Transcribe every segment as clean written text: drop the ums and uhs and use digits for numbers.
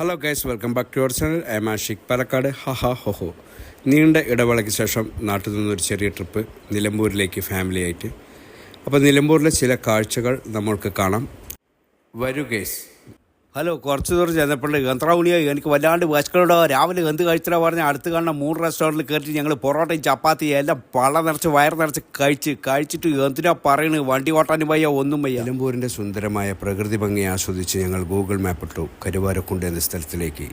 Hello guys, welcome back to our channel. I am Ashiq Palakkad. ഹോ നീണ്ട ഇടവേളയ്ക്ക് ശേഷം നാട്ടിൽ നിന്നൊരു ചെറിയ ട്രിപ്പ് നിലമ്പൂരിലേക്ക് ഫാമിലി ആയിട്ട്. അപ്പോൾ നിലമ്പൂരിലെ ചില കാഴ്ചകൾ നമ്മൾക്ക് കാണാം. വരൂ ഗൈസ്. ഹലോ, കുറച്ച് ദൂരം ചെന്നപ്പോൾ യന്ത്രൗണിയോ എനിക്ക് വല്ലാണ്ട് വിശക്കലുണ്ടോ, രാവിലെ എന്ത് കഴിച്ചാൽ പറഞ്ഞാൽ അടുത്ത് കാണുന്ന 3 റെസ്റ്റോറൻറ്റിൽ കയറ്റി ഞങ്ങൾ പൊറോട്ടയും ചപ്പാത്തിയും എല്ലാം പള്ള നിറച്ച് വയർ നിറച്ച് കഴിച്ചിട്ട് എന്തിനാ പറയുന്നത്, വണ്ടി ഓട്ടാനും വയ്യ, ഒന്നും വയ്യ. നിലമ്പൂരിൻ്റെ സുന്ദരമായ പ്രകൃതി ഭംഗി ആസ്വദിച്ച് ഞങ്ങൾ ഗൂഗിൾ മാപ്പ് ഇട്ടു കരുവാരക്കുണ്ട് എന്ന സ്ഥലത്തിലേക്ക്.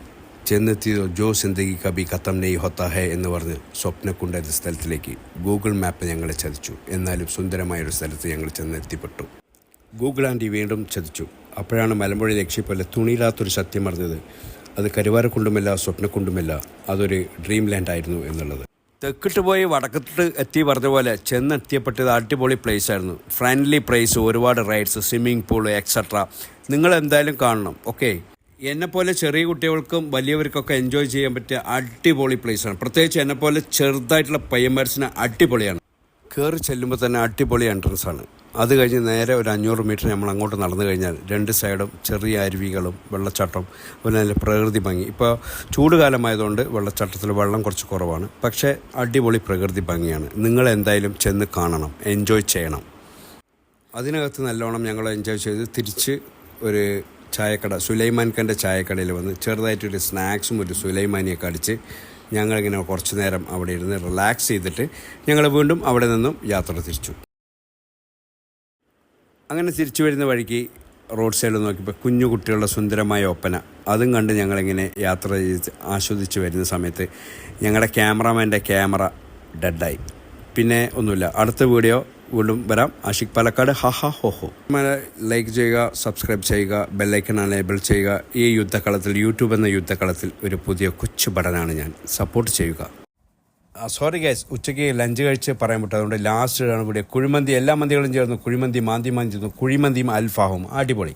ചെന്നെത്തിയതോ ജോ സിന്ദഗി കബി ഖത്തം നെയ് ഹോത്താ ഹെ എന്ന് പറഞ്ഞ് സ്വപ്നക്കുണ്ട് എന്ന സ്ഥലത്തിലേക്ക്. ഗൂഗിൾ മാപ്പ് ഞങ്ങളെ ചതിച്ചു. എന്നാലും സുന്ദരമായൊരു സ്ഥലത്ത് ഞങ്ങൾ ചെന്നെത്തിപ്പെട്ടു. ഗൂഗിൾ ആൻറ്റി വീണ്ടും ചതിച്ചു. അപ്പോഴാണ് മലമ്പുഴ ലക്ഷ്യപ്പോലെ തുണിയില്ലാത്തൊരു സത്യം പറഞ്ഞത്. അത് കരുവാരക്കുണ്ടുമല്ല, സ്വപ്നക്കുണ്ടുമല്ല, അതൊരു ഡ്രീം ലാൻഡ് ആയിരുന്നു എന്നുള്ളത്. തെക്കിട്ട് പോയി വടക്കത്ത് എത്തി പറഞ്ഞ പോലെ ചെന്നെത്തിയപ്പെട്ടത് അടിപൊളി പ്ലേസ് ആയിരുന്നു. ഫ്രണ്ട്ലി പ്ലേസ്, ഒരുപാട് റൈഡ്സ്, സ്വിമ്മിംഗ് പൂൾ എക്സെട്ര. നിങ്ങൾ എന്തായാലും കാണണം. ഓക്കെ, എന്നെപ്പോലെ ചെറിയ കുട്ടികൾക്കും വലിയവർക്കൊക്കെ എൻജോയ് ചെയ്യാൻ പറ്റിയ അടിപൊളി പ്ലേസാണ്. പ്രത്യേകിച്ച് എന്നെപ്പോലെ ചെറുതായിട്ടുള്ള പയ്യന്മാർസിന് അടിപൊളിയാണ്. കയറി ചെല്ലുമ്പോൾ തന്നെ അടിപൊളി എൻട്രൻസ് ആണ്. അത് കഴിഞ്ഞ് നേരെ ഒരു 500 മീറ്റർ നമ്മൾ അങ്ങോട്ട് നടന്നു കഴിഞ്ഞാൽ 2 സൈഡും ചെറിയ അരുവികളും വെള്ളച്ചാട്ടം, പിന്നെ നല്ല പ്രകൃതി ഭംഗി. ഇപ്പോൾ ചൂടുകാലമായതുകൊണ്ട് വെള്ളച്ചാട്ടത്തിൽ വെള്ളം കുറച്ച് കുറവാണ്, പക്ഷേ അടിപൊളി പ്രകൃതി ഭംഗിയാണ്. നിങ്ങൾ എന്തായാലും ചെന്ന് കാണണം, എൻജോയ് ചെയ്യണം. അതിനകത്ത് നല്ലോണം ഞങ്ങൾ എൻജോയ് ചെയ്ത് തിരിച്ച് ഒരു ചായക്കട, സുലൈമാൻ ഖാൻ്റെ ചായക്കടയിൽ വന്ന് ചെറുതായിട്ടൊരു സ്നാക്സും ഒരു സുലൈമാനിയൊക്കെ അടിച്ച് ഞങ്ങളിങ്ങനെ കുറച്ച് നേരം അവിടെ ഇരുന്ന് റിലാക്സ് ചെയ്തിട്ട് ഞങ്ങൾ വീണ്ടും അവിടെ നിന്നും യാത്ര തിരിച്ചു. അങ്ങനെ തിരിച്ചു വരുന്ന വഴിക്ക് റോഡ് സൈഡിൽ നോക്കിയപ്പോൾ കുഞ്ഞു കുട്ടികളുടെ സുന്ദരമായ ഒപ്പന, അതും കണ്ട് ഞങ്ങളിങ്ങനെ യാത്ര ചെയ്ത് ആസ്വദിച്ച് വരുന്ന സമയത്ത് ഞങ്ങളുടെ ക്യാമറാമാൻ്റെ ക്യാമറ ഡെഡായി. പിന്നെ ഒന്നുമില്ല. അടുത്ത വീഡിയോ വീണ്ടും വരാം. ആഷിഖ് പാലക്കാട്. ഹോ. ലൈക്ക് ചെയ്യുക, സബ്സ്ക്രൈബ് ചെയ്യുക, ബെല്ലൈക്കൺ എനേബിൾ ചെയ്യുക. ഈ യുദ്ധക്കളത്തിൽ, യൂട്യൂബ് എന്ന യുദ്ധക്കളത്തിൽ ഒരു പുതിയ കൊച്ചു ബട്ടനാണ് ഞാൻ. സപ്പോർട്ട് ചെയ്യുക. സോറി ഗൈസ്, ഉച്ചയ്ക്ക് ലഞ്ച് കഴിച്ച് പറയാൻ പറ്റും, അതുകൊണ്ട് ലാസ്റ്റ് ആണ് ഇവിടെ കുഴിമന്തി. എല്ലാ മന്തികളും ചേർന്ന് കുഴിമന്തി, മാന്തി ചേർന്നു, കുഴിമന്തിയും അൽഫാഹും അടിപൊളി.